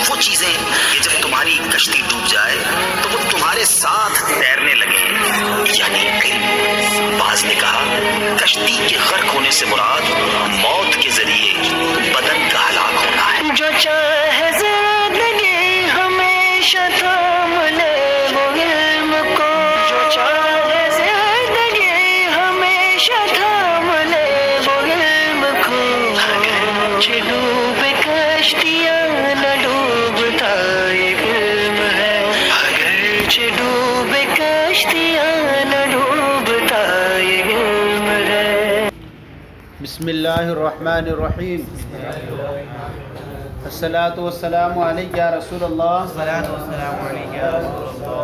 وہ چیزیں کہ جب تمہاری کشتی ڈوب جائے تو وہ تمہارے ساتھ تیرنے لگیں، یعنی علم۔ بعض نے کہا کشتی کے غرق ہونے سے مراد موت کے ذریعے بدن کا ہلاک ہونا ہے۔ جو چاہے زندگی ہمیشہ تھام لے وہ علم کو، جو چاہے زندگی ہمیشہ تھام لے وہ علم کو، اگرچہ ڈوبے کشتیاں نہ ڈوبتا یہ علم ہے، اگرچہ ڈوبے کشتیاں نہ ڈوبتا یہ علم ہے۔ بسم اللہ الرحمن الرحیم۔ الصلاۃ والسلام علیک یا رسول اللہ،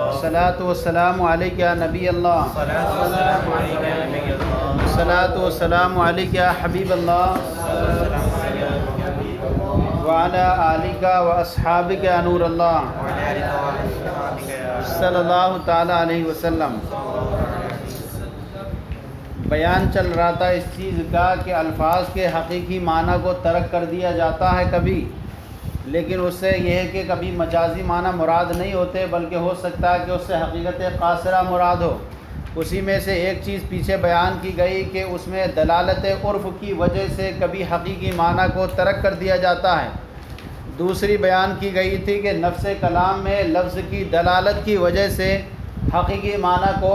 الصلاۃ والسلام علیک یا نبی اللہ، الصلاۃ والسلام علیک یا حبیب اللہ، وعلی آلک و اصحابک یا نور اللہ، صلی اللہ تعالی علیہ وسلم۔ بیان چل رہا تھا اس چیز کا کہ الفاظ کے حقیقی معنی کو ترک کر دیا جاتا ہے کبھی، لیکن اس سے یہ ہے کہ کبھی مجازی معنی مراد نہیں ہوتے، بلکہ ہو سکتا ہے کہ اس سے حقیقت قاصرہ مراد ہو۔ اسی میں سے ایک چیز پیچھے بیان کی گئی کہ اس میں دلالت عرف کی وجہ سے کبھی حقیقی معنی کو ترک کر دیا جاتا ہے۔ دوسری بیان کی گئی تھی کہ نفس کلام میں لفظ کی دلالت کی وجہ سے حقیقی معنی کو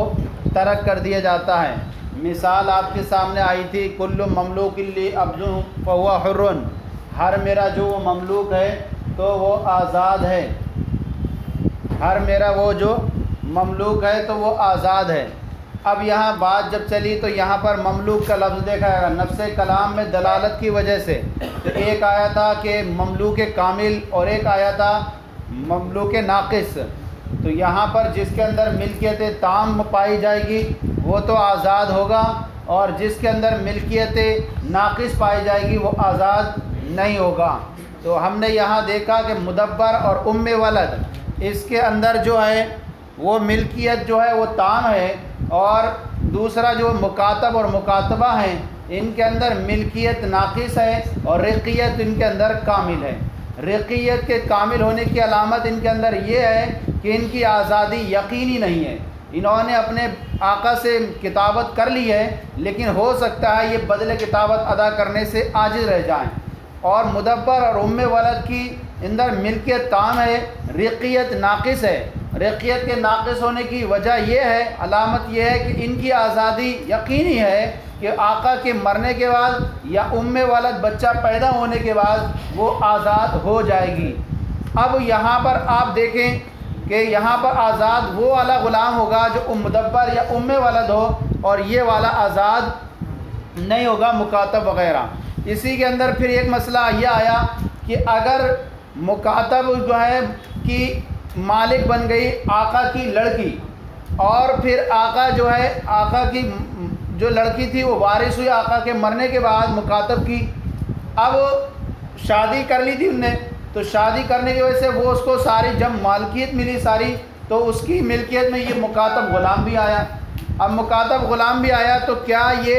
ترک کر دیا جاتا ہے۔ مثال آپ کے سامنے آئی تھی، کل مملوک لی عبد فہو حر، ہر میرا جو وہ مملوک ہے تو وہ آزاد ہے، ہر میرا وہ جو مملوک ہے تو وہ آزاد ہے۔ اب یہاں بات جب چلی تو یہاں پر مملوک کا لفظ دیکھا گیا نفس کلام میں دلالت کی وجہ سے، تو ایک آیا تھا کہ مملوک کامل اور ایک آیا تھا مملوک ناقص، تو یہاں پر جس کے اندر ملکیت تام پائی جائے گی وہ تو آزاد ہوگا، اور جس کے اندر ملکیت ناقص پائی جائے گی وہ آزاد نہیں ہوگا۔ تو ہم نے یہاں دیکھا کہ مدبر اور ام ولد اس کے اندر جو ہے وہ ملکیت جو ہے وہ تام ہے، اور دوسرا جو مکاتب اور مکاتبہ ہیں ان کے اندر ملکیت ناقص ہے اور رقیت ان کے اندر کامل ہے۔ رقیت کے کامل ہونے کی علامت ان کے اندر یہ ہے کہ ان کی آزادی یقینی نہیں ہے، انہوں نے اپنے آقا سے کتابت کر لی ہے لیکن ہو سکتا ہے یہ بدل کتابت ادا کرنے سے عاجز رہ جائیں۔ اور مدبر اور ام ولد کی اندر ملکیت تام ہے، رقیت ناقص ہے۔ رقیت کے ناقص ہونے کی وجہ یہ ہے، علامت یہ ہے کہ ان کی آزادی یقینی ہے کہ آقا کے مرنے کے بعد یا ام ولد بچہ پیدا ہونے کے بعد وہ آزاد ہو جائے گی۔ اب یہاں پر آپ دیکھیں کہ یہاں پر آزاد وہ والا غلام ہوگا جو مدبر یا ام ولد ہو، اور یہ والا آزاد نہیں ہوگا مکاتب وغیرہ۔ اسی کے اندر پھر ایک مسئلہ یہ آیا کہ اگر مکاتب جو ہے کہ مالک بن گئی آقا کی لڑکی، اور پھر آقا جو ہے آقا کی جو لڑکی تھی وہ وارث ہوئی آقا کے مرنے کے بعد مکاتب کی، اب شادی کر لی تھی ان نے، تو شادی کرنے کی وجہ سے وہ اس کو ساری جب مالکیت ملی ساری، تو اس کی ملکیت میں یہ مکاتب غلام بھی آیا۔ اب مکاتب غلام بھی آیا تو کیا یہ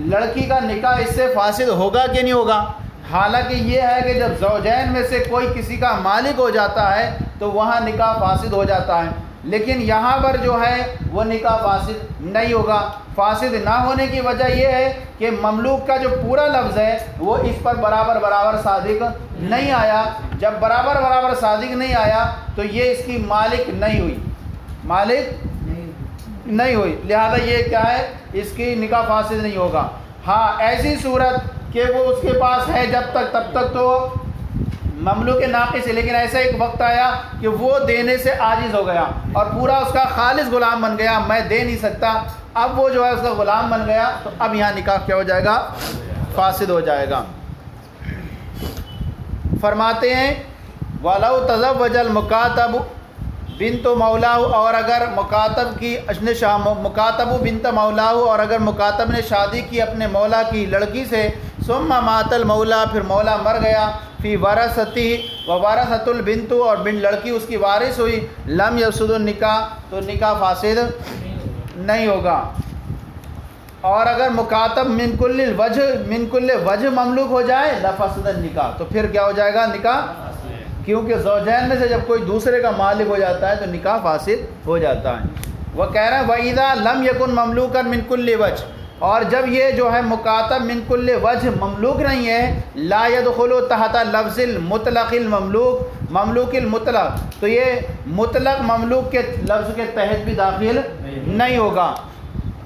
لڑکی کا نکاح اس سے فاسد ہوگا کہ نہیں ہوگا؟ حالانکہ یہ ہے کہ جب زوجین میں سے کوئی کسی کا مالک ہو جاتا ہے تو وہاں نکاح فاسد ہو جاتا ہے، لیکن یہاں پر جو ہے وہ نکاح فاسد نہیں ہوگا۔ فاسد نہ ہونے کی وجہ یہ ہے کہ مملوک کا جو پورا لفظ ہے وہ اس پر برابر برابر صادق نہیں آیا۔ جب برابر برابر صادق نہیں آیا تو یہ اس کی مالک نہیں ہوئی، مالک نہیں ہوئی، لہذا یہ کیا ہے، اس کی نکاح فاسد نہیں ہوگا۔ ہاں ایسی صورت کہ وہ اس کے پاس ہے جب تک تب تک تو مملوک ناقص ہے، لیکن ایسا ایک وقت آیا کہ وہ دینے سے عاجز ہو گیا اور پورا اس کا خالص غلام بن گیا، میں دے نہیں سکتا، اب وہ جو ہے اس کا غلام بن گیا، تو اب یہاں نکاح کیا ہو جائے گا، فاسد ہو جائے گا۔ فرماتے ہیں وَلَوْ تَزَوَّجَ الْمُكَاتَبُ بنت مولاہ، اور اگر مکاتب کی مکاتب بنت مولاہ، اور اگر مکاتب نے شادی کی اپنے مولا کی لڑکی سے، ثم مات المولا، پھر مولا مر گیا، فی ورثتی و ورثۃ البنت، اور بن لڑکی اس کی وارث ہوئی، لم یفسد النکاح، تو نکاح فاسد نہیں ہوگا۔ اور اگر مکاتب من کل وجہ مملوک ہو جائے لفسد النکاح، تو پھر کیا ہو جائے گا، نکاح کیونکہ زوجین میں سے جب کوئی دوسرے کا مالک ہو جاتا ہے تو نکاح فاسد ہو جاتا ہے۔ وہ کہہ رہے ہیں وَإِذَا لَمْ يَكُنْ مَمْلُوكًا مِنْ كُلِّ وَجْهٍ، اور جب یہ جو ہے مکاتب من کل وجہ مملوک نہیں ہے، لا يدخل تحت لفظ المطلق المملوک مملوک المطلق، تو یہ مطلق مملوک کے لفظ کے تحت بھی داخل نہیں ہوگا۔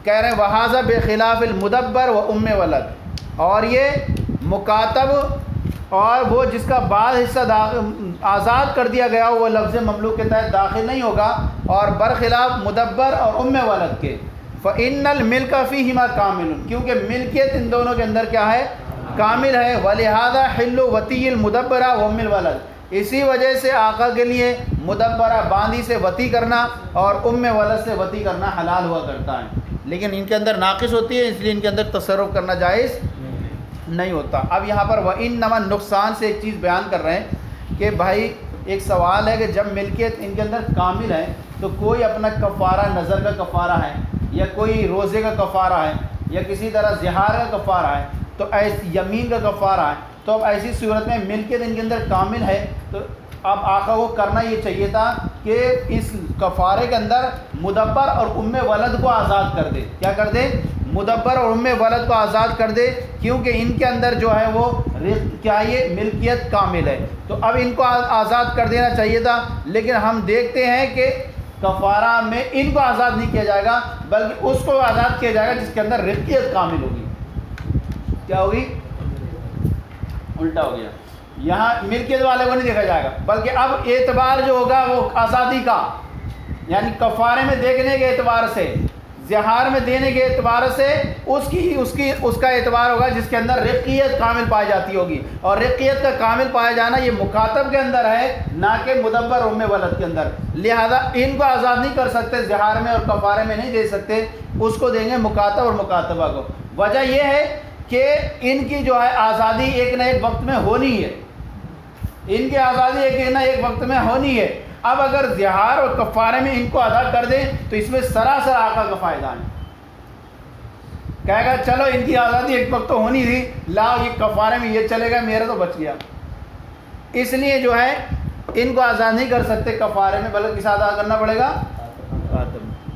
کہہ رہے ہیں وَهَذَا بِخِلَافِ الْمُدَبَّرِ وَأُمِّ وَلَد، اور یہ مکاتب اور وہ جس کا بعض حصہ آزاد کر دیا گیا وہ لفظ مملوک کے تحت داخل نہیں ہوگا، اور برخلاف مدبر اور ام ولد کے۔ فَإِنَّ الْمِلْكَ فِيهِمَا كَامِلٌ، کیونکہ ملکیت ان دونوں کے اندر کیا ہے؟ کامل ہے۔ وَلِهَذَا حِلُّ وَطِيِّ الْمُدَبَّرَ وَأُمِّ الْوَلَد، اسی وجہ سے آقا کے لیے مدبرہ باندی سے وطی کرنا اور ام ولد سے وطی کرنا حلال ہوا کرتا ہے، لیکن ان کے اندر ناقص ہوتی ہے، اس لیے ان کے اندر تصرف کرنا جائز نہیں ہوتا۔ اب یہاں پر وَإِنَّمَا نقصان سے ایک چیز بیان کر رہے ہیں کہ بھائی ایک سوال ہے کہ جب ملکیت ان کے اندر کامل ہے تو کوئی اپنا کفارہ نظر کا کفارہ ہے یا کوئی روزے کا کفارہ ہے یا کسی طرح زہار کا کفارہ ہے تو ایسی یمین کا کفارہ ہے، تو اب ایسی صورت میں ملکیت ان کے اندر کامل ہے تو اب آقا کو کرنا یہ چاہیے تھا کہ اس کفارے کے اندر مدبر اور ام ولد کو آزاد کر دے۔ کیا کر دے؟ مدبر اور ام ولد کو آزاد کر دے، کیونکہ ان کے اندر جو ہے وہ کیا یہ ملکیت کامل ہے، تو اب ان کو آزاد کر دینا چاہیے تھا، لیکن ہم دیکھتے ہیں کہ کفارہ میں ان کو آزاد نہیں کیا جائے گا بلکہ اس کو آزاد کیا جائے گا جس کے اندر رقیت کامل ہوگی۔ کیا ہوگی؟ الٹا ہو گیا، یہاں ملکیت والے کو نہیں دیکھا جائے گا بلکہ اب اعتبار جو ہوگا وہ آزادی کا، یعنی کفارے میں دیکھنے کے اعتبار سے، زہار میں دینے کے اعتبار سے اس کا اعتبار ہوگا جس کے اندر رقیت کامل پائی جاتی ہوگی، اور رقیت کا کامل پایا جانا یہ مکاتب کے اندر ہے نہ کہ مدبر ام ولد کے اندر، لہذا ان کو آزاد نہیں کر سکتے، زہار میں اور کفارے میں نہیں دے سکتے، اس کو دیں گے مکاتب اور مکاتبہ کو۔ وجہ یہ ہے کہ ان کی جو ہے آزادی ایک نہ ایک وقت میں ہونی ہے، ان کی آزادی ایک نہ ایک وقت میں ہونی ہے۔ اب اگر زہار اور کفارے میں ان کو ادا کر دیں تو اس میں سراسر آقا کا فائدہ ہے، کہے گا چلو ان کی آزادی ایک وقت تو ہونی تھی، لاؤ یہ کفارے میں یہ چلے گا، میرا تو بچ گیا، اس لیے جو ہے ان کو آزاد نہیں کر سکتے کفارے میں، بلکہ کس آزاد کرنا پڑے گا؟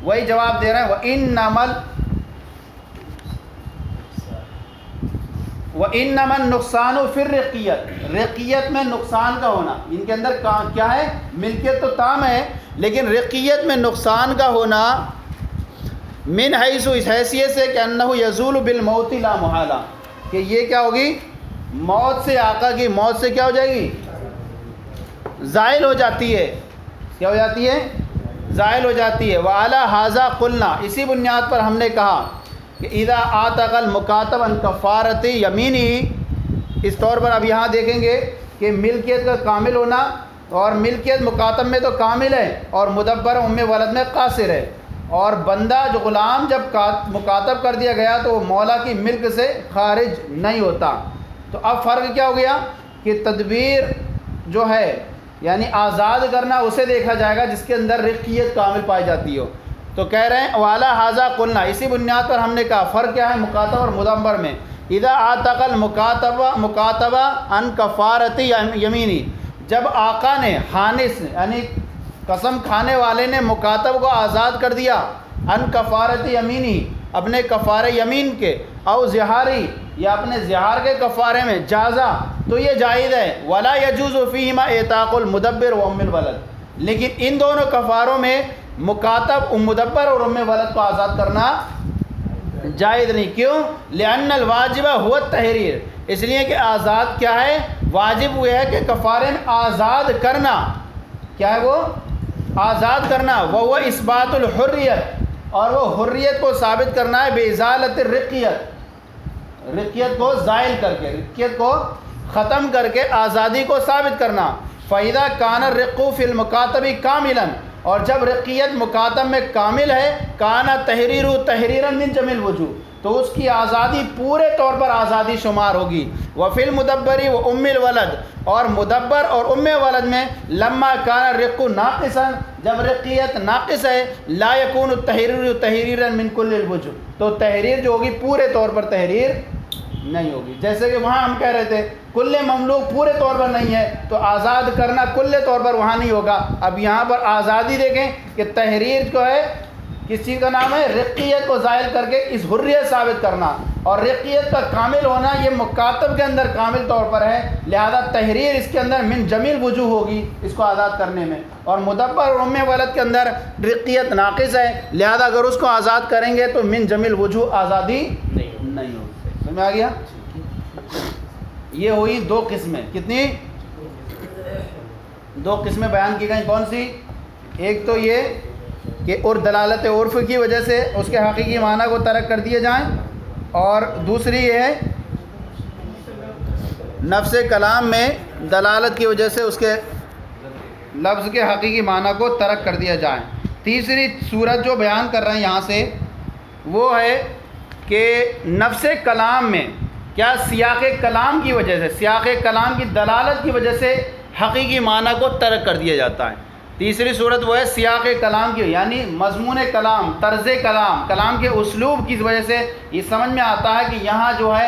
وہی جواب دے رہے ہیں وَإِنَّمَا النُّقْصَانُ فِي الرِّقِّيَّةِ، رقیت میں نقصان کا ہونا، ان کے اندر کیا ہے؟ ملکیت تو تام ہے لیکن رقیت میں نقصان کا ہونا، من حیث، اس حیثیت سے کہ انہ یزول بالموت لا محالہ، کہ یہ کیا ہوگی؟ موت سے، آقا کی موت سے کیا ہو جائے گی؟ زائل ہو جاتی ہے۔ کیا ہو جاتی ہے؟ زائل ہو جاتی ہے۔ وَعَلَى هَذَا قُلْنَا، اسی بنیاد پر ہم نے کہا کہ اذا آتق المکاتب عن کفارت یمینی، اس طور پر اب یہاں دیکھیں گے کہ ملکیت کا کامل ہونا، اور ملکیت مکاتب میں تو کامل ہے اور مدبر ام ولد میں قاصر ہے، اور بندہ جو غلام جب مکاتب کر دیا گیا تو وہ مولا کی ملک سے خارج نہیں ہوتا۔ تو اب فرق کیا ہو گیا کہ تدبیر جو ہے یعنی آزاد کرنا اسے دیکھا جائے گا جس کے اندر رقیت کامل پائی جاتی ہو۔ تو کہہ رہے ہیں والا حاضہ قلنا، اسی بنیاد پر ہم نے کہا فرق کیا ہے مکاتب اور مدبر میں۔ اذا آتق المکاتبہ عن کفارت یمینی، جب آقا نے حانس یعنی قسم کھانے والے نے مکاتب کو آزاد کر دیا عن کفارت یمینی، اپنے کفارے یمین کے، او زہاری یا اپنے زہار کے کفارے میں، جازا تو یہ جائز ہے۔ ولا یجوز فیہما اعتاق المدبر و ام الولد، لیکن ان دونوں کفاروں میں مکاتب مدبر اور ام ولد کو آزاد کرنا جائز نہیں۔ کیوں؟ لأن الواجب هو التحریر، اس لیے کہ آزاد کیا ہے؟ واجب وہ ہے کہ کفارے میں آزاد کرنا، کیا ہے وہ؟ آزاد کرنا، وہ اثبات الحریت، اور وہ حریت کو ثابت کرنا ہے بازالۃ الرقیت، رقیت کو زائل کر کے، رقیت کو ختم کر کے آزادی کو ثابت کرنا۔ فَإِذَا كَانَ الرِّقُّ فِي الْمُكَاتَبِ كَامِلًا، اور جب رقیت مکاتب میں کامل ہے، کانا تحریر تحریرا من جميع الوجوہ، تو اس کی آزادی پورے طور پر آزادی شمار ہوگی۔ وفی المدبر و ام الولد، اور مدبر اور ام ولد میں لما کان الرق ناقصا، جب رقیت ناقص ہے، لا یکون التحریر تحریرا من کل الوجوہ، تو تحریر جو ہوگی پورے طور پر تحریر نہیں ہوگی. جیسے کہ وہاں ہم کہہ رہے تھے کل مملوک پورے طور پر نہیں ہے تو آزاد کرنا کل طور پر وہاں نہیں ہوگا. اب یہاں پر آزادی دیکھیں کہ تحریر جو ہے کس چیز کا نام ہے؟ رقیت کو زائل کر کے اس حریت ثابت کرنا, اور رقیت کا کامل ہونا یہ مکاتب کے اندر کامل طور پر ہے, لہذا تحریر اس کے اندر من جمیل وجوہ ہوگی اس کو آزاد کرنے میں, اور مدبر اور ام ولد کے اندر رقیت ناقص ہے, لہذا اگر اس کو آزاد کریں گے تو من جمیل وجوہ آزادی نہیں ہوگی. سمجھ میں آ گیا؟ یہ ہوئی دو قسمیں. کتنی؟ دو قسمیں بیان کی گئیں. کون سی؟ ایک تو یہ کہ اور دلالت عرف کی وجہ سے اس کے حقیقی معنی کو ترک کر دیے جائیں, اور دوسری یہ ہے نفس کلام میں دلالت کی وجہ سے اس کے لفظ کے حقیقی معنی کو ترک کر دیا جائے. تیسری صورت جو بیان کر رہے ہیں یہاں سے وہ ہے کہ نفس کلام میں کیا سیاق کلام کی وجہ سے, سیاق کلام کی دلالت کی وجہ سے حقیقی معنی کو ترک کر دیا جاتا ہے. تیسری صورت وہ ہے سیاق کلام کی, یعنی مضمون کلام, طرز کلام, کلام کے اسلوب کی وجہ سے یہ سمجھ میں آتا ہے کہ یہاں جو ہے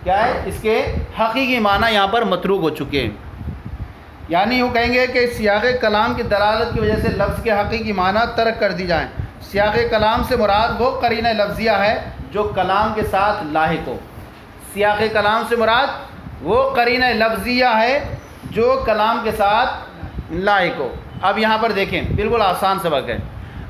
کیا ہے, اس کے حقیقی معنی یہاں پر متروک ہو چکے ہیں. یعنی یوں کہیں گے کہ سیاق کلام کی دلالت کی وجہ سے لفظ کے حقیقی معنی ترک کر دی جائیں. سیاق کلام سے مراد وہ قرینہ لفظیہ ہے جو کلام کے ساتھ لاحق ہو. سیاق کلام سے مراد وہ قرینہ لفظیہ ہے جو کلام کے ساتھ لاحق ہو. اب یہاں پر دیکھیں بالکل آسان سبق ہے.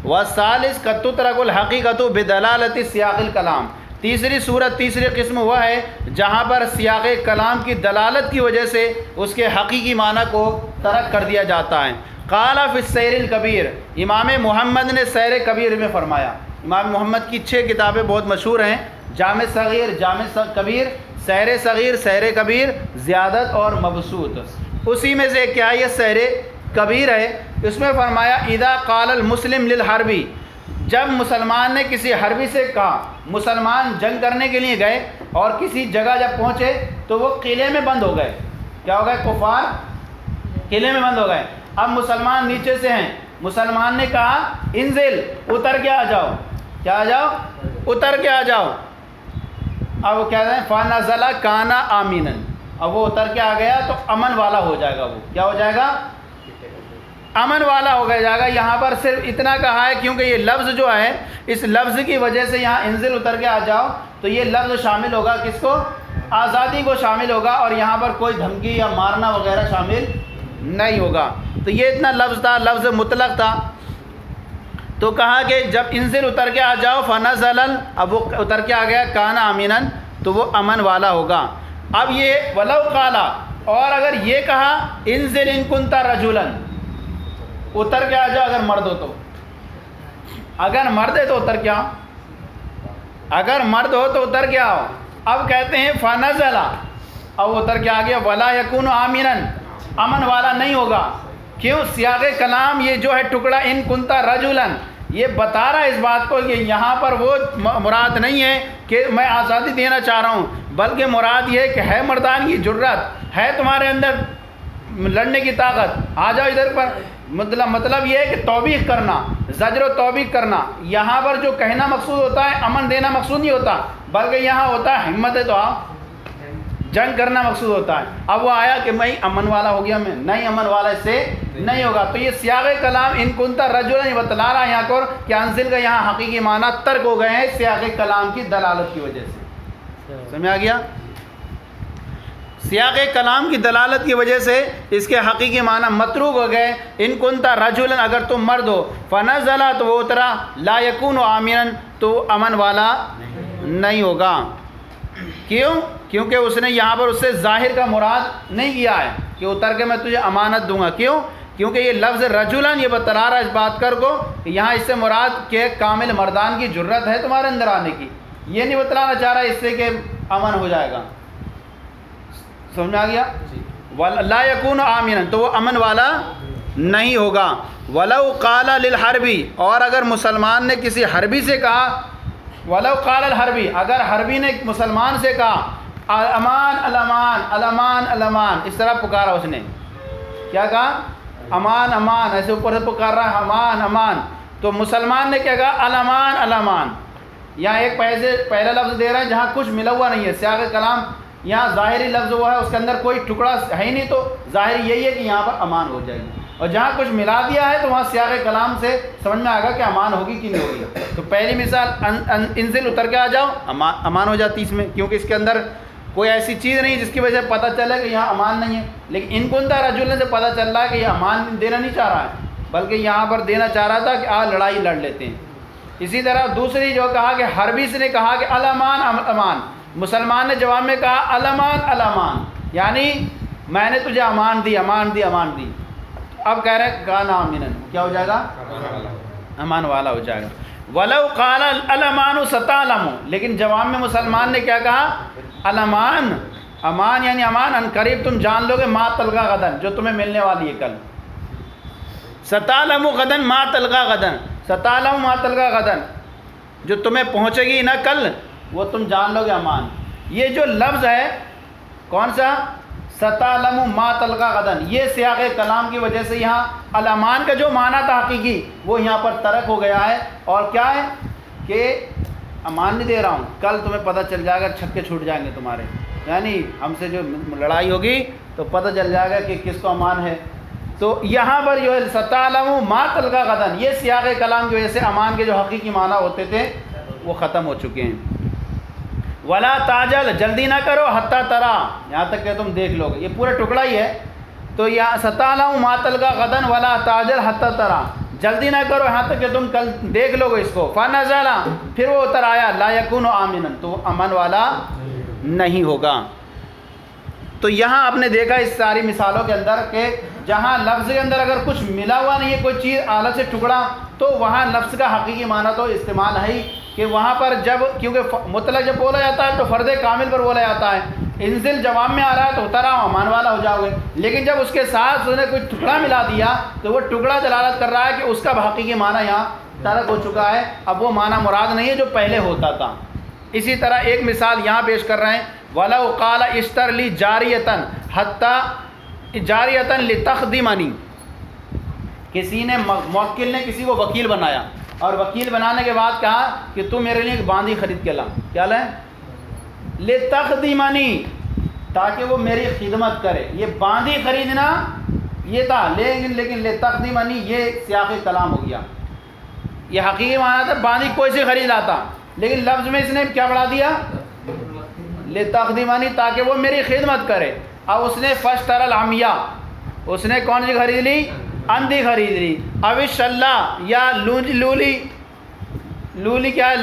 وَالثَّالِثُ قَدْ تُتْرَكُ الْحَقِيقَةُ بِدَلَالَةِ سِيَاقِ الْكَلَامِ. تیسری صورت, تیسری قسم وہ ہے جہاں پر سیاق کلام کی دلالت کی وجہ سے اس کے حقیقی معنی کو ترک کر دیا جاتا ہے. قال فی السیر الکبیر, امام محمد نے سیر کبیر میں فرمایا. امام محمد کی 6 کتابیں بہت مشہور ہیں, جامع صغیر, جامع کبیر, سیر صغیر, سیر کبیر, زیادت اور مبسوط. اسی میں سے کیا یہ سیر کبیر ہے. اس میں فرمایا اذا قال المسلم للحربی, جب مسلمان نے کسی حربی سے کہا, مسلمان جنگ کرنے کے لیے گئے اور کسی جگہ جب پہنچے تو وہ قلعے میں بند ہو گئے. کیا ہو گئے؟ کفار قلعے میں بند ہو گئے. اب مسلمان نیچے سے ہیں, مسلمان نے کہا انزل, اتر کے آ جاؤ. کیا آ جاؤ؟ اتر کے آ جاؤ. اب وہ کہتے ہیں فنزل کان آمنا, اب وہ اتر کے آ گیا تو امن والا ہو جائے گا. وہ کیا ہو جائے گا؟ امن والا ہو جائے گا. یہاں پر صرف اتنا کہا ہے کیونکہ یہ لفظ جو ہے, اس لفظ کی وجہ سے یہاں انزل اتر کے آ جاؤ, تو یہ لفظ شامل ہوگا کس کو؟ آزادی کو شامل ہوگا, اور یہاں پر کوئی دھمکی یا مارنا وغیرہ شامل نہیں ہوگا. تو یہ اتنا لفظ تھا, لفظ مطلق تھا. تو کہا کہ جب انزل اتر کے آ جاؤ فنزل, اب وہ اتر کے آ گیا, کان آمنا, تو وہ امن والا ہوگا. اب یہ ولو قالا, اور اگر یہ کہا انزل ان کنت رجلا, اتر کے آ جاؤ اگر مرد ہو تو, اگر مرد ہے تو اتر کے آؤ, اگر مرد ہو تو اتر کے آؤ. اب کہتے ہیں فنزل, اب اتر کے آ گیا, ولا یکون آمنا, امن والا نہیں ہوگا. کیوں؟ سیاق کلام یہ جو ہے ٹکڑا ان کنتا رجلا, یہ بتا رہا ہے اس بات کو کہ یہاں پر وہ مراد نہیں ہے کہ میں آزادی دینا چاہ رہا ہوں, بلکہ مراد یہ ہے کہ ہے مردان کی جرت, ہے تمہارے اندر لڑنے کی طاقت, آ جاؤ ادھر پر. مطلب یہ ہے کہ توبیخ کرنا, زجر و توبیخ کرنا. یہاں پر جو کہنا مقصود ہوتا ہے, امن دینا مقصود نہیں ہوتا, بلکہ یہاں ہوتا ہے ہمت ہے تو آپ جنگ کرنا مقصود ہوتا ہے. اب وہ آیا کہ میں امن والا ہو گیا, میں نہیں امن والا اس سے نہیں ہوگا. تو یہ سیاق کلام ان کنتا رجلا بتلا رہا ہے یہاں کو کہ انزل کا یہاں حقیقی معنی ترک ہو گئے ہیں سیاق کلام کی دلالت کی وجہ سے. سمجھ آ گیا؟ سیاق کلام کی دلالت کی وجہ سے اس کے حقیقی معنی متروک ہو گئے. ان کنتا رجلا, اگر تم مرد ہو, فنزل, تو وہ اترا, لا یکون آمنا, تو امن والا نہیں ہوگا. کیوں؟ کیونکہ اس نے یہاں پر اس سے ظاہر کا مراد نہیں کیا ہے کہ اتر کے میں تجھے امانت دوں گا. کیوں؟ کیونکہ یہ لفظ رجلن یہ بتلا رہا ہے اس بات کر کو کہ یہاں اس سے مراد کہ کامل مردان کی جرت ہے تمہارے اندر آنے کی, یہ نہیں بتلانا چاہ رہا اس سے کہ امن ہو جائے گا. سمجھ میں آ گیا؟ لا یکون آمنا, تو وہ امن والا نہیں ہوگا. ولو قال للحربی, اور اگر مسلمان نے کسی حربی سے کہا, ولو قال الحربی, اگر حربی نے مسلمان سے کہا الامان الامان الامان الامان, اس طرح پکارا اس نے, کیا کہا؟ امان امان, ایسے اوپر سے پکار رہا ہے امان امان. تو مسلمان نے کیا کہا؟ الامان الامان. یہاں ایک پہلا لفظ دے رہے ہیں جہاں کچھ ملا ہوا نہیں ہے، سیاق کلام یہاں ظاہری لفظ وہ ہے، اس کے اندر کوئی ٹکڑا ہے ہی نہیں، تو ظاہری یہی ہے کہ یہاں پر امان ہو جائے گی، اور جہاں کچھ ملا دیا ہے تو وہاں سیاق کلام سے سمجھ میں آئے گا کہ امان ہوگی کہ نہیں ہوگی۔ تو پہلی مثال انزل اتر کے آ جاؤ، امان ہو جاتی اس میں، کیونکہ اس کے اندر کوئی ایسی چیز نہیں جس کی وجہ سے پتہ چلے کہ یہاں امان نہیں ہے۔ لیکن ان کنتا رجل سے پتہ چل رہا ہے کہ یہ امان دینا نہیں چاہ رہا ہے، بلکہ یہاں پر دینا چاہ رہا تھا کہ لڑائی لڑ لیتے ہیں۔ اسی طرح دوسری جو کہا کہ حربی سے نے کہا کہ الامان امان، مسلمان نے جواب میں کہا الامان الامان، یعنی میں نے تجھے امان دی امان دی امان دی۔ اب کہہ رہے ہیں کان آمنا، کیا ہو جائے گا؟ امان والا ہو جائے گا۔ ولو قال الامان ستعلم، لیکن جواب میں مسلمان نے کیا کہا؟ الامان، امان یعنی امان، ان قریب تم جان لو گے ما تلقا غدن، جو تمہیں ملنے والی ہے کل۔ ستعلم غدن ما تلقا غدن، ستعلم ما تلقا غدن، جو تمہیں پہنچے گی نا کل وہ تم جان لو گے امان۔ یہ جو لفظ ہے کون سا؟ ستعلم ما تلقا غدن، یہ سیاق کلام کی وجہ سے یہاں الامان کا جو معنی تھا حقیقی وہ یہاں پر ترک ہو گیا ہے، اور کیا ہے کہ امان نہیں دے رہا ہوں، کل تمہیں پتہ چل جائے گا، چھکے چھوٹ جائیں گے تمہارے، یعنی ہم سے جو لڑائی ہوگی تو پتہ چل جائے گا کہ کس کو امان ہے۔ تو یہاں پر جو ہے ستعلم ما تلقا غدن، یہ سیاق کلام کی وجہ سے امان کے جو حقیقی معنی ہوتے تھے وہ ختم ہو چکے ہیں۔ ولا تاجل، جلدی نہ کرو، حتی ترا، یہاں تک کہ تم دیکھ لو گے، یہ پورا ٹکڑا ہی ہے۔ تو یہاں ستعلم ما تلقا غدن ولا تاجل حتی ترا، جلدی نہ کرو یہاں تک کہ تم کل دیکھ لو گے اس کو۔ فنزل، پھر وہ اتر آیا، لا یکون آمنا، تو امن والا نہیں ہوگا۔ تو یہاں آپ نے دیکھا اس ساری مثالوں کے اندر کہ جہاں لفظ کے اندر اگر کچھ ملا ہوا نہیں ہے، کوئی چیز آلہ سے ٹکڑا، تو وہاں لفظ کا حقیقی معنی تو استعمال ہے ہی، کہ وہاں پر جب کیونکہ مطلق جب بولا جاتا ہے تو فرد کامل پر بولا جاتا ہے، انزل جواب میں آ رہا ہے تو اتر آؤ، امان والا ہو جاؤ گے۔ لیکن جب اس کے ساتھ اس نے کوئی ٹکڑا ملا دیا تو وہ ٹکڑا دلالت کر رہا ہے کہ اس کا حقیقی معنی یہاں ترک ہو چکا ہے، اب وہ معنی مراد نہیں ہے جو پہلے ہوتا تھا۔ اسی طرح ایک مثال یہاں پیش کر رہے ہیں، وَلَوْ قَالَ اشْتَرْ لِي جَارِيَةً حَتَّى جَارِيَةً لِتَخْدِمَنِي، کسی نے موکل نے کسی کو وکیل بنایا، اور وکیل بنانے کے بعد کہا کہ تو میرے لیے ایک باندھی خرید کے لا، کیا لائیں؟ لِتَخْدِمَنِي، تاکہ وہ میری خدمت کرے۔ یہ باندھی خریدنا یہ تھا، لیکن لِتَخْدِمَنِی یہ سیاق کلام ہو گیا، یہ حقیقی معنی تھا باندھی کوئی سے خرید لاتا، لیکن لفظ میں اس نے کیا بڑھا دیا؟ لِتَخْدِمَنِی، تاکہ وہ میری خدمت کرے۔ اب اس نے فَاشْتَرَى الْعَمْيَا، اس نے کون سی خرید لی؟ اندھی خرید لی۔ اب الشَّلَّا، یا لولی کیا ہے؟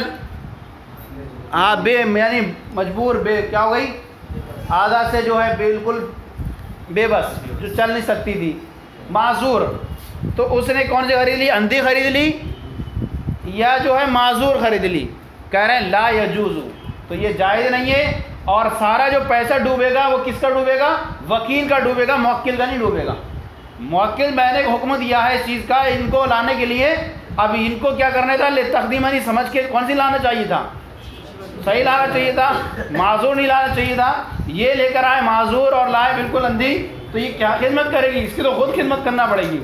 ہاں بے، یعنی مجبور، بے کیا ہو گئی؟ آدھا سے جو ہے بالکل بے بس، جو چل نہیں سکتی تھی، معذور۔ تو اس نے کون سی خرید لی؟ اندھی خرید لی یا جو ہے معذور خرید لی۔ کہہ رہے ہیں لا یجوز، تو یہ جائز نہیں ہے، اور سارا جو پیسہ ڈوبے گا وہ کس کا ڈوبے گا؟ وکیل کا ڈوبے گا، موکل کا نہیں ڈوبے گا۔ موکل میں نے حکم دیا ہے اس چیز کا ان کو لانے کے لیے، اب ان کو کیا کرنا تھا؟ تقدیمانی سمجھ کے کون سی لانا چاہیے تھا؟ صحیح لانا چاہیے تھا، معذور نہیں لانا چاہیے تھا۔ یہ لے کر آئے معذور اور لائے بالکل اندھی، تو یہ کیا خدمت کرے گی؟ اس کی تو خود خدمت کرنا پڑے گی،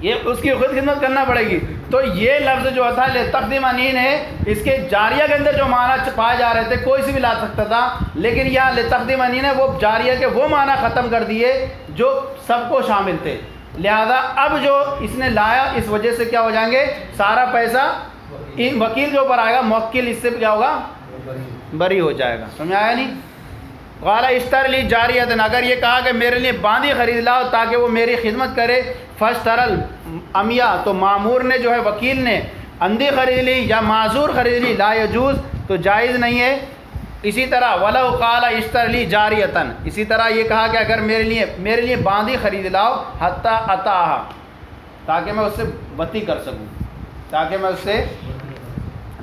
یہ اس کی خود خدمت کرنا پڑے گی۔ تو یہ لفظ جو تھا لِتَخْدِمَنِی ہے، اس کے جاریہ کے اندر جو معنی پائے جا رہے تھے کوئی سے بھی لا سکتا تھا، لیکن یہاں لِتَخْدِمَنِی نے وہ جاریہ کے وہ معنی ختم کر دیے جو سب کو شامل تھے، لہذا اب جو اس نے لایا اس وجہ سے کیا ہو جائیں گے؟ سارا پیسہ ان وکیل کے اوپر آئے گا، موکل اس سے کیا ہوگا؟ بری ہو جائے گا۔ سمجھ آیا نہیں؟ قال اشتر لی جاریۃ، اگر یہ کہا کہ میرے لیے باندھی خرید لاؤ تاکہ وہ میری خدمت کرے، فاشترى العمیا، تو مامور نے جو ہے وکیل نے اندھی خرید لی یا معذور خرید لی، لا یجوز، تو جائز نہیں ہے۔ اسی طرح ولو قال اشتر لی جاریۃ، اسی طرح یہ کہا کہ اگر میرے لیے باندھی خرید لاؤ، حتی اتاہا، تاکہ میں اس سے بتی کر سکوں، تاکہ میں اس سے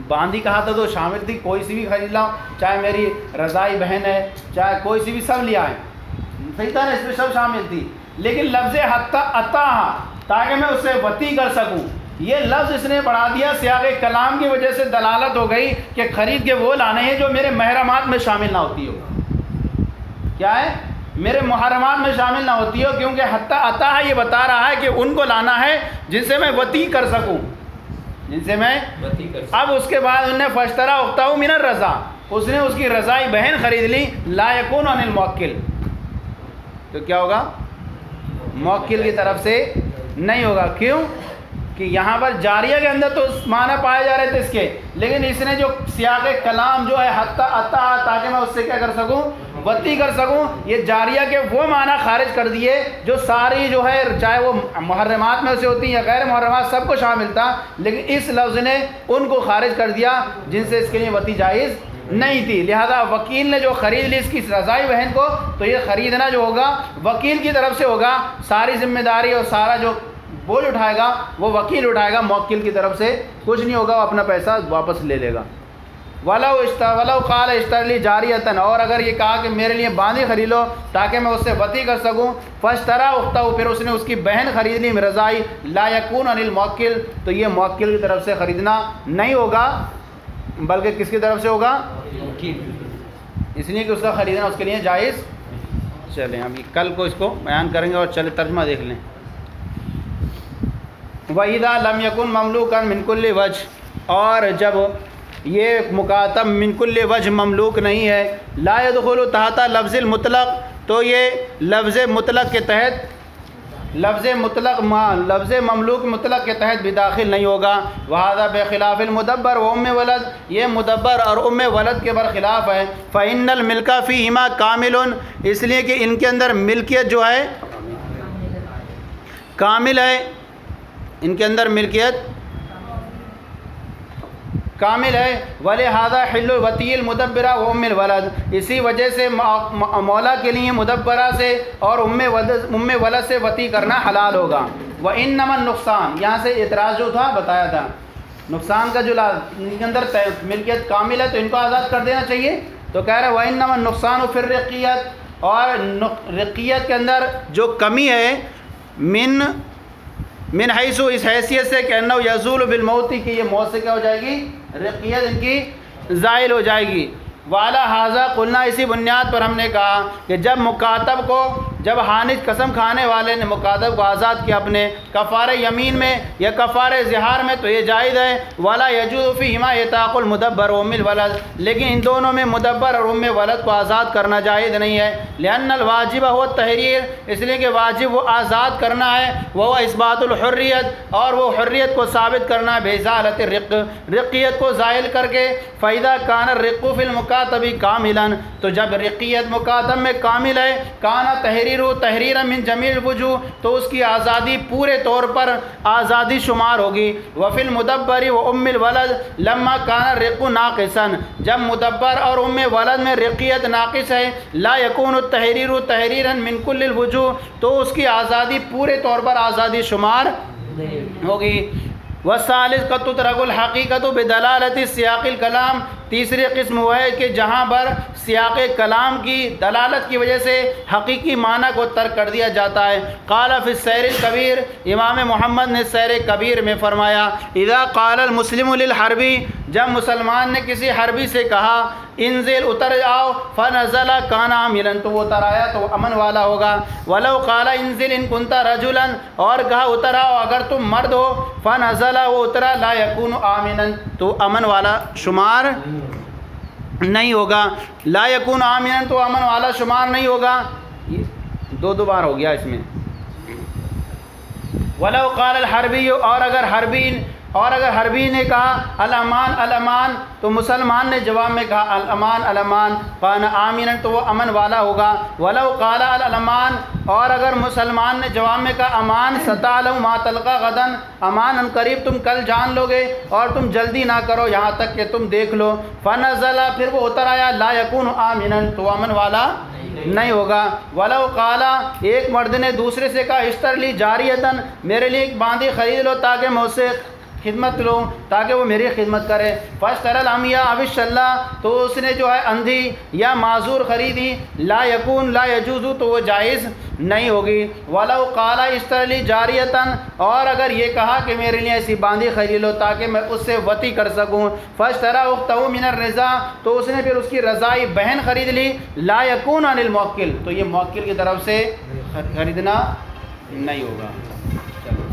باندھی کہا تھا تو شامل تھی، کوئی سی بھی خرید لاؤ، چاہے میری رضائی بہن ہے، چاہے کوئی سی بھی، سب لیا ہے، صحیح تھا نا، اس میں سب شامل تھی، لیکن لفظ حتی اتاہا، تاکہ میں اس سے وتی کر سکوں، یہ لفظ اس نے بڑھا دیا، سیاق کلام کی وجہ سے دلالت ہو گئی کہ خرید کے وہ لانے ہیں جو میرے محرمات میں شامل نہ ہوتی ہو۔ کیا ہے؟ میرے محرمات میں شامل نہ ہوتی ہو، کیونکہ حتی اتاہا یہ بتا رہا ہے کہ ان کو لانا ہے جن سے میں وتی کر سکوں۔ جن سے میں اب اس کے بعد انہوں نے فشترا اختہ من الرضا، اس نے اس کی رضائی بہن خرید لی، لا یکون عن الموکل، تو کیا ہوگا؟ موکل کی طرف سے نہیں ہوگا۔ کیوں کہ یہاں پر جاریہ کے اندر تو معنی پائے جا رہے تھے اس کے، لیکن اس نے جو سیاق کلام جو ہے تاکہ میں اس سے کیا کر سکوں؟ وطی کر سکوں، یہ جاریہ کے وہ معنی خارج کر دیے جو ساری جو ہے چاہے وہ محرمات میں سے ہوتی ہیں یا غیر محرمات سب کو شامل تھا، لیکن اس لفظ نے ان کو خارج کر دیا جن سے اس کے لیے وطی جائز نہیں تھی۔ لہذا وکیل نے جو خرید لی اس کی رضائی بہن کو، تو یہ خریدنا جو ہوگا وکیل کی طرف سے ہوگا، ساری ذمہ داری اور سارا جو بوجھ اٹھائے گا وہ وکیل اٹھائے گا، موکل کی طرف سے کچھ نہیں ہوگا، وہ اپنا پیسہ واپس لے لے گا۔ وَلَوْ قَالَ اشْتَرِ لِي جَارِيَةً، اور اگر یہ کہا کہ میرے لیے باندھی خرید لو تاکہ میں اس سے وطی کر سکوں، فَاشْتَرَا أُخْتَهُ، پھر اس نے اس کی بہن خرید لی رضائی، لا یکون عن الموکل، تو یہ موکل کی طرف سے خریدنا نہیں ہوگا، بلکہ کس کی طرف سے ہوگا؟ اس لیے کہ اس کا خریدنا اس کے لیے جائز۔ چلیں ابھی کل کو اس کو بیان کریں گے، اور چلے ترجمہ دیکھ لیں۔ وَإِذَا لَمْ يَكُنْ مَمْلُوكًا مِنْ كُلِّ وَجْهٍ، اور جب یہ مکاتب من کل وجہ مملوک نہیں ہے، لا يدخل تحت لفظ المطلق، تو یہ لفظ مطلق کے تحت لفظ مملوک مطلق کے تحت بھی داخل نہیں ہوگا۔ وَهَذَا بِخِلَافِ الْمُدَبَّرِ وَأُمِّ وَلَد، یہ مدبر اور ام ولد کے برخلاف ہے۔ فَإِنَّ الْمِلْكَ فِيهِمَا كَامِلٌ، اس لیے کہ ان کے اندر ملکیت جو ہے کامل ہے، ان کے اندر ملکیت کامل ہے۔ وَلِهَذَا حِلُّ الْوَطِيِّ الْمُدَبِّرَ وَأُمِّ الْوَلَدِ، اسی وجہ سے مولا کے لیے مدبرہ سے اور ام ولد سے وطی کرنا حلال ہوگا۔ وَإِنَّمَا النُّقْصَانُ، یہاں سے اعتراض جو تھا بتایا تھا، نقصان کا جو ان کے اندر ملکیت کامل ہے تو ان کو آزاد کر دینا چاہیے، تو کہہ رہے وَإِنَّمَا النُّقْصَانُ فِي الرِّقِّيَّةِ، اور رقیت کے اندر جو کمی ہے من حیث، اس حیثیت سے کہ انه یزول بالموت، کہ یہ موت سے کیا ہو جائے گی؟ رقیت ان کی زائل ہو جائے گی۔ وعلی ھذا قلنا، اسی بنیاد پر ہم نے کہا کہ جب مکاتب کو، جب حانج قسم کھانے والے نے مکاتب کو آزاد کیا اپنے کفارہ یمین میں یا کفارہ ظہار میں، تو یہ جائز ہے۔ ولا یجوز فیہما اعتاق المدبر و ام الولد، لیکن ان دونوں میں مدبر اور ام ولد کو آزاد کرنا جائز نہیں ہے۔ لأن الواجب هو التحریر، اس لیے کہ واجب وہ آزاد کرنا ہے، وہ اثبات الحریت، اور وہ حریت کو ثابت کرنا ہے، بازالۃ الرق، رقیت کو زائل کر کے۔ فاذا کان الرق فی المکاتب کاملا، تو جب رقیت مکاتب میں کامل ہے، کان تحریرا من جمیع الوجوہ، تو اس کی آزادی پورے طور پر آزادی شمار ہوگی۔ وفی المدبر و ام الولد لما کان الرق ناقصا، جب مدبر اور ام ولد میں رقیت ناقص ہے، لا یکون التحریر تحریرا من کل الوجوہ، تو اس کی آزادی پورے طور پر آزادی شمار ہوگی۔ والثالث قد تترك الحقیقت بدلالت سیاق الکلام، تیسری قسم وہ ہے کہ جہاں پر سیاق کلام کی دلالت کی وجہ سے حقیقی معنی کو ترک کر دیا جاتا ہے۔ قال فی السیر الکبیر، امام محمد نے سیر کبیر میں فرمایا، اذا قال المسلم للحربی، جب مسلمان نے کسی حربی سے کہا انزل اتر آؤ، فنزل کان عاملا، تو وہ اتر آیا تو وہ امن والا ہوگا۔ ولو قال انزل ان كنت رجلا، اور کہا اتر آؤ اگر تم مرد ہو، فنزل، وہ اترا، لا یکون آمنا، تو امن والا شمار نہیں ہوگا۔ لا یکون آمنا، تو امن والا شمار نہیں ہوگا، دو بار ہو گیا اس میں۔ ولو قال الحربی، اور اگر حربی نے کہا الامان الامان، تو مسلمان نے جواب میں کہا الامان الامان، کان آمنا، تو وہ امن والا ہوگا۔ ولو قال الامان، اور اگر مسلمان نے جواب میں کہا امان ستعلم ما تلقى غدا، امان ان قریب تم کل جان لو گے اور تم جلدی نہ کرو یہاں تک کہ تم دیکھ لو۔ فنزل، پھر وہ اتر آیا، لا یکون آمنا، تو امن والا نہیں ہوگا۔ ولو قال، ایک مرد نے دوسرے سے کہا اشتر لی جاریتن، میرے لیے ایک باندھی خرید لو تاکہ میں اسے خدمت لوں، تاکہ وہ میری خدمت کرے۔ فاشترى العمياء او الشلہ، تو اس نے جو ہے اندھی یا معذور خریدی، لا یکون، لا یجوز، تو وہ جائز نہیں ہوگی۔ ولو قال اشتر لی جاریتن، اور اگر یہ کہا کہ میرے لیے ایسی باندھی خرید لو تاکہ میں اس سے وطی کر سکوں، فاشترى اخته من الرضا، تو اس نے پھر اس کی رضائی بہن خرید لی، لا یکون عن الموکل، تو یہ موکل کی طرف سے خریدنا نہیں ہوگا۔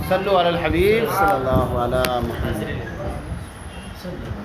صلو علی الحبیب صلی اللہ علیہ محمد۔ صلی اللہ